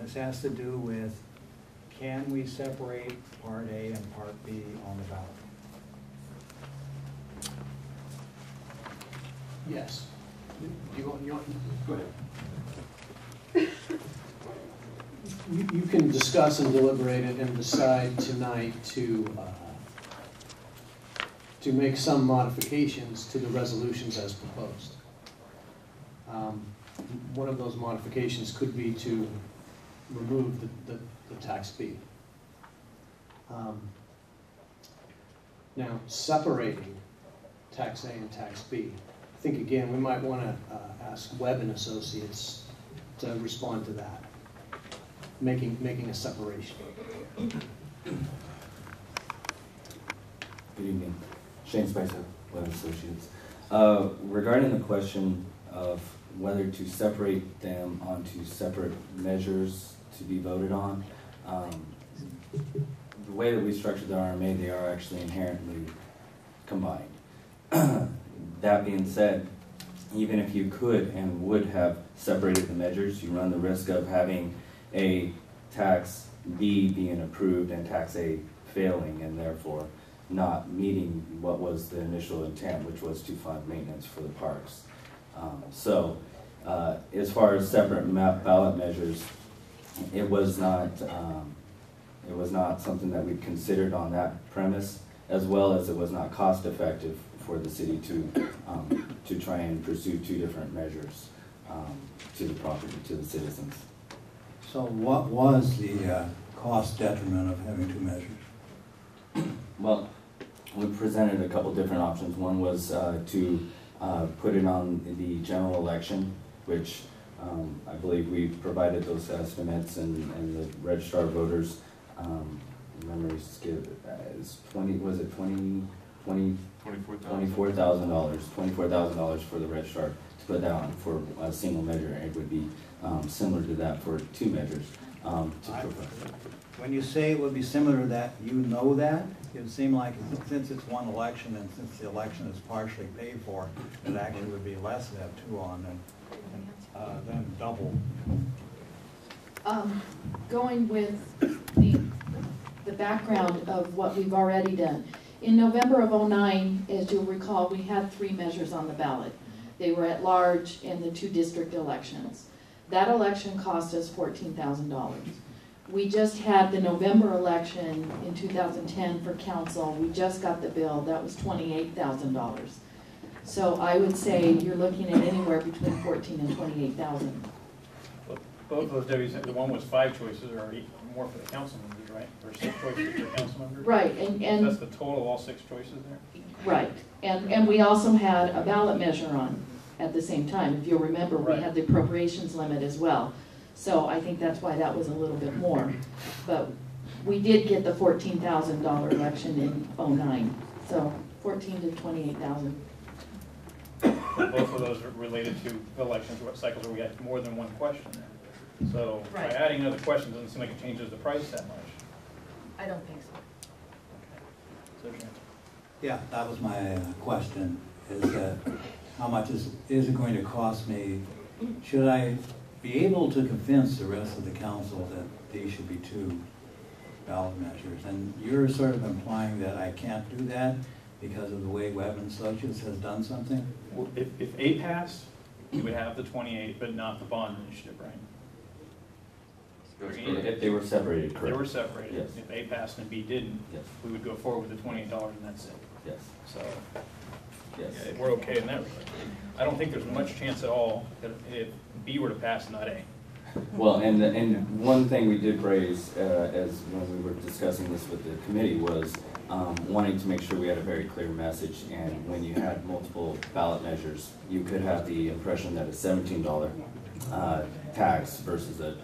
this has to do with, can we separate Part A and Part B on the ballot? Yes. You want, go ahead. You can discuss and deliberate it and decide tonight to make some modifications to the resolutions as proposed. One of those modifications could be to remove the tax B. Now, separating tax A and tax B, I think again we might want to ask Webb and Associates to respond to that, making a separation. Good evening, Shane Spicer, Webb Associates. Regarding the question of whether to separate them onto separate measures to be voted on, the way that we structured the RMA, they are actually inherently combined. That being said, even if you could and would have separated the measures, you run the risk of having a tax B being approved and tax A failing, and therefore not meeting what was the initial intent, which was to fund maintenance for the parks. As far as separate ballot measures, it was not something that we considered on that premise, as well as it was not cost effective for the city to try and pursue two different measures to the property, to the citizens. So what was the cost detriment of having two measures? Well, we presented a couple different options. One was to put it on the general election, which I believe we provided those estimates, and the registrar voters, memories give, is $24,000 for the registrar to put that on for a single measure. It would be similar to that for two measures. When you say it would be similar to that, you know that? It would seem like since it's one election and since the election is partially paid for, it actually would be less to have two on than double. Going with the background of what we've already done. In November of '09, as you'll recall, we had three measures on the ballot. They were at large in the two district elections. That election cost us $14,000. We just had the November election in 2010 for council. We just got the bill. That was $28,000. So I would say you're looking at anywhere between $14,000 and $28,000. Both of those W's, the one was 5 choices, or more for the council members, right? Or 6 choices for council members? Right, and that's the total, all 6 choices there? Right, and we also had a ballot measure on at the same time. If you'll remember, we had the appropriations limit as well. So I think that's why that was a little bit more. But we did get the $14,000 election in '09, so $14,000 to $28,000. Both of those are related to elections, what cycles where we had more than one question there. So by adding another question doesn't seem like it changes the price that much. I don't think so. Yeah, that was my question, is that how much is it going to cost me? Should I be able to convince the rest of the council that these should be two ballot measures? And you're sort of implying that I can't do that because of the way Webb and Associates has done something? Well, if A passed, you would have the 28, but not the bond initiative, right? If they were separated, correct. If they were separated. Yes. If A passed and B didn't, yes, we would go forward with the $28 and that's it. Yes. So yes, yeah, we're okay in that regard. I don't think there's much chance at all that if B were to pass, not A. Well, and one thing we did raise as when we were discussing this with the committee was wanting to make sure we had a very clear message. And when you had multiple ballot measures, you could have the impression that a $17 tax versus a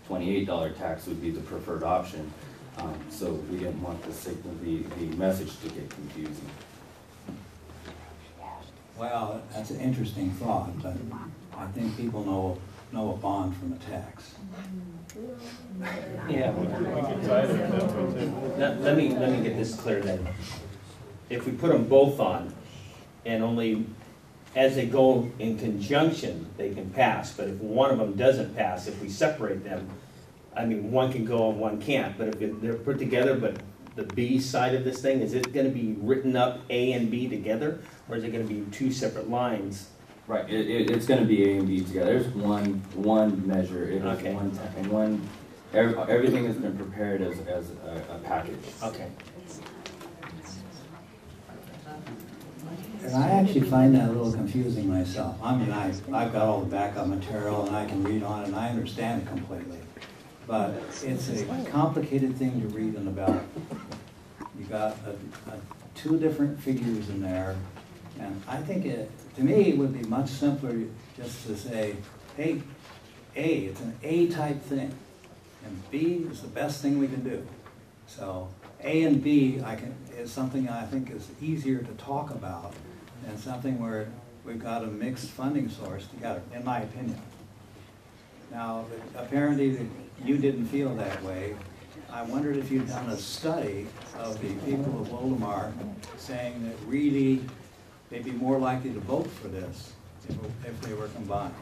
$28 tax would be the preferred option. So we didn't want the message to get confusing. Well, that's an interesting thought, but I think people know a bond from a tax. Yeah. Let me get this clear then. If we put them both on, and only as they go in conjunction, they can pass. But if one of them doesn't pass, if we separate them, I mean, one can go and one can't, but if they're put together, but the B side of this thing, is it gonna be written up A and B together, or is it gonna be two separate lines? Right, it's gonna be A and B together. There's one measure, it is Okay. everything has been prepared as a package. Okay. And I actually find that a little confusing myself. I mean, I've got all the backup material and I can read on it and I understand it completely. But it's a complicated thing to read in the ballot. You got two different figures in there, and I think to me, it would be much simpler just to say, hey, A, it's an A type thing, and B is the best thing we can do. So A and B is something I think is easier to talk about than something where we've got a mixed funding source together, in my opinion. Now, apparently you didn't feel that way. I wondered if you'd done a study of the people of Woldemar saying that really they'd be more likely to vote for this if they were combined.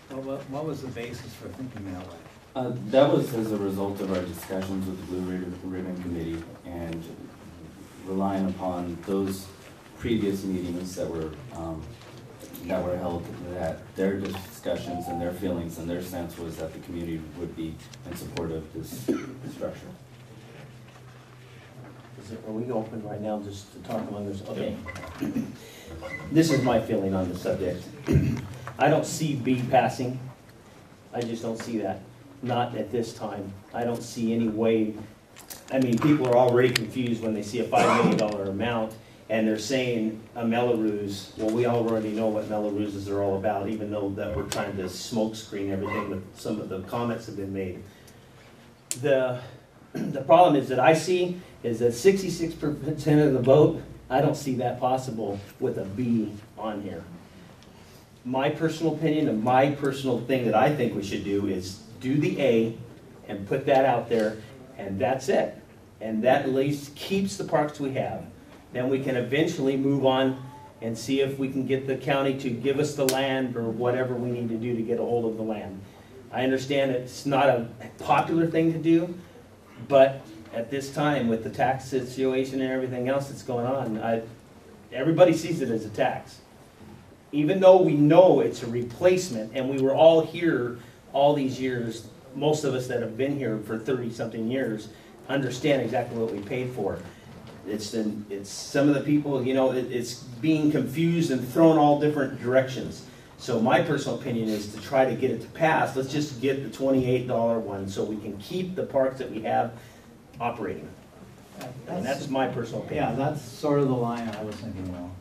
Well, what was the basis for thinking that way? That was as a result of our discussions with the Blue Ribbon Committee and relying upon those previous meetings that were held, that their discussions and their feelings and their sense was that the community would be in support of this structure. Are we open right now just to talk among us? Okay. This is my feeling on the subject. I don't see B passing. I just don't see that. Not at this time. I don't see any way. I mean, people are already confused when they see a $5 million amount and they're saying a Melrose. Well, we already know what Melroses are all about, even though that we're trying to smoke screen everything that some of the comments have been made. The problem is that I see is that 66% of the vote, I don't see that possible with a B on here. My personal opinion and my personal thing that I think we should do is do the A and put that out there, and that's it. And that at least keeps the parks we have. Then we can eventually move on and see if we can get the county to give us the land or whatever we need to do to get a hold of the land. I understand it's not a popular thing to do, but at this time with the tax situation and everything else that's going on, everybody sees it as a tax. Even though we know it's a replacement and we were all here all these years, most of us that have been here for 30-something years understand exactly what we paid for. It's some of the people, you know, it's being confused and thrown all different directions. So my personal opinion is to try to get it to pass. Let's just get the $28 one so we can keep the parks that we have operating. And that's my personal opinion. Yeah, that's sort of the line I was thinking of.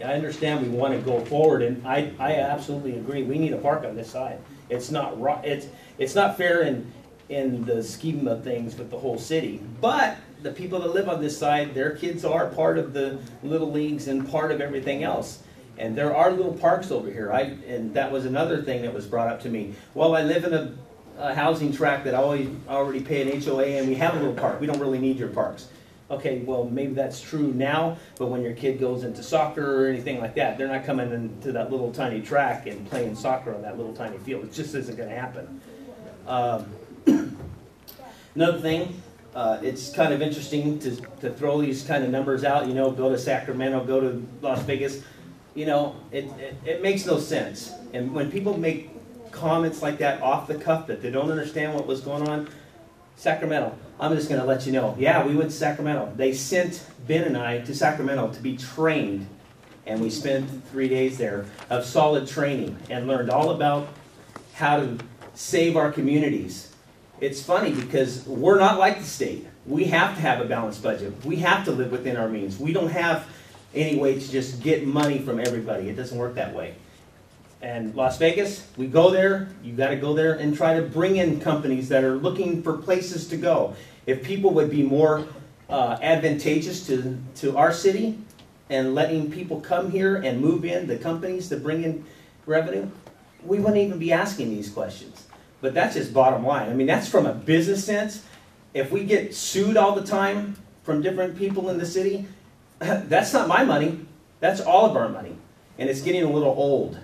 I understand we want to go forward, and I absolutely agree. We need a park on this side. It's not it's not fair in the scheme of things with the whole city. But the people that live on this side, their kids are part of the little leagues and part of everything else. And there are little parks over here. And that was another thing that was brought up to me. Well, I live in a housing tract that I already pay an HOA, and we have a little park. We don't really need your parks. Okay, well, maybe that's true now, but when your kid goes into soccer or anything like that, they're not coming into that little tiny track and playing soccer on that little tiny field. It just isn't going to happen. Another thing, it's kind of interesting to throw these kind of numbers out, you know, go to Sacramento, go to Las Vegas. You know, it makes no sense. And when people make comments like that off the cuff that they don't understand what was going on, Sacramento, I'm just going to let you know. Yeah, we went to Sacramento. They sent Ben and I to Sacramento to be trained, and we spent 3 days there of solid training and learned all about how to save our communities. It's funny because we're not like the state. We have to have a balanced budget. We have to live within our means. We don't have any way to just get money from everybody. It doesn't work that way. And Las Vegas, we go there, you got to go there and try to bring in companies that are looking for places to go. If people would be more advantageous to our city and letting people come here and move in, the companies that bring in revenue, we wouldn't even be asking these questions. But that's just bottom line. I mean, that's from a business sense. If we get sued all the time from different people in the city, that's not my money. That's all of our money. And it's getting a little old.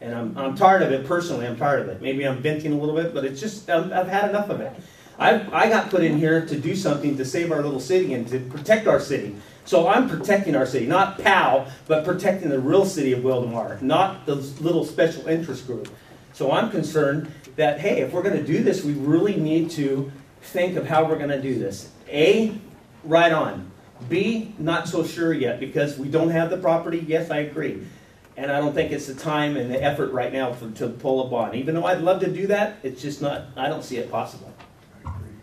And I'm tired of it, personally, I'm tired of it. Maybe I'm venting a little bit, but it's just, I've had enough of it. I got put in here to do something to save our little city and to protect our city. So I'm protecting our city, not POW, but protecting the real city of Wildomar, not the little special interest group. So I'm concerned that, hey, if we're going to do this, we really need to think of how we're going to do this. A, right on. B, not so sure yet because we don't have the property. Yes, I agree. And I don't think it's the time and the effort right now to pull a bond. Even though I'd love to do that, it's just not, I don't see it possible.